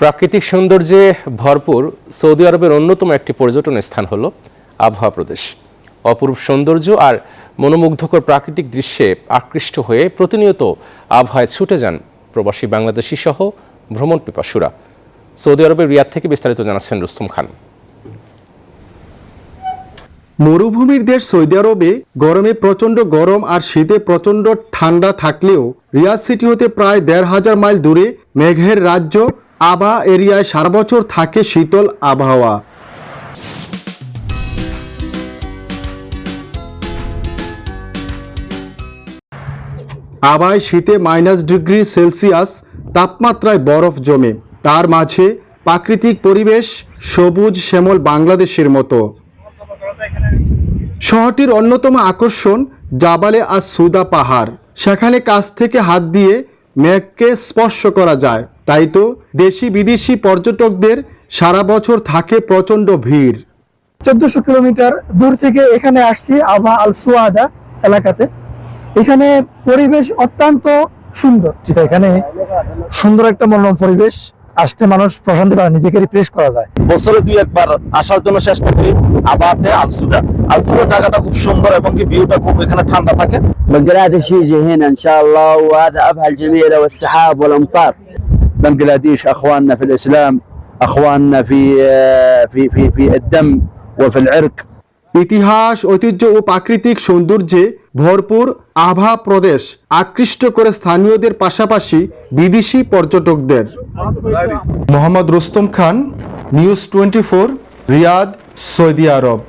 প্রাকৃতিক সৌন্দর্যে ভরপুর সৌদি আরবের অন্যতম একটি পর্যটন স্থান হলো আবহা প্রদেশ। অপরূপ সৌন্দর্য আর মনোমুগ্ধকর প্রাকৃতিক দৃশ্যে আকৃষ্ট হয়ে প্রতিনিয়ত আবহাওয়ায় ছুটে যান প্রবাসী বাংলাদেশি সহ ভ্রমণ পিপাসুরা। সৌদি আরবের রিয়াদ থেকে বিস্তারিত জানাচ্ছেন রুস্তম খান। মরুভূমির দেশ সৌদি আরবে গরমে প্রচণ্ড গরম আর শীতে প্রচণ্ড ঠান্ডা থাকলেও রিয়াদ সিটি হতে প্রায় ১৫০০ মাইল দূরে মেঘের রাজ্য আবা এরিয়ায় সারা বছর থাকে শীতল আবহাওয়া। আবায় শীতে -ডিগ্রি সেলসিয়াস তাপমাত্রায় বরফ জমে, তার মাঝে প্রাকৃতিক পরিবেশ সবুজ শ্যামল বাংলাদেশের মতো। শহরটির অন্যতম আকর্ষণ জাবালে আস সুদা পাহাড়, সেখানে কাছ থেকে হাত দিয়ে মেঘকে স্পর্শ করা যায়, তাই তো দেশি বিদেশি পর্যটকদের সারা বছর থাকে প্রচণ্ড ভিড়। ১৪০০ কিলোমিটার দূর থেকে এখানে আসছি আবা আল সুয়াদা এলাকাতে। এখানে পরিবেশ অত্যন্ত সুন্দর, যেটা এখানে সুন্দর একটা মনোরম পরিবেশ, আসতে মানুষ প্রশান্তি পায়, নিজেকে রিফ্রেশ করা যায়। বছরে ২-১ বার আসার জন্য চেষ্টা করি আবাতে আলসুদা। আলসুদা জায়গাটা খুব সুন্দর এবং কি ভিউটা খুব এখানে ঠান্ডা থাকে। بنجلاديش يجي هنا ان شاء الله، وهذا ابها الجميله والسحاب والامطار. بنجلاديش اخواننا في الاسلام، اخواننا في الدم وفي العرق. ইতিহাস, ঐতিহ্য ও প্রাকৃতিক সৌন্দর্যে ভরপুর আবহা প্রদেশ আকৃষ্ট করে স্থানীয়দের পাশাপাশি বিদেশি পর্যটকদের। মোহাম্মদ রুস্তম খান, নিউজ 24, রিয়াদ, সৌদি আরব।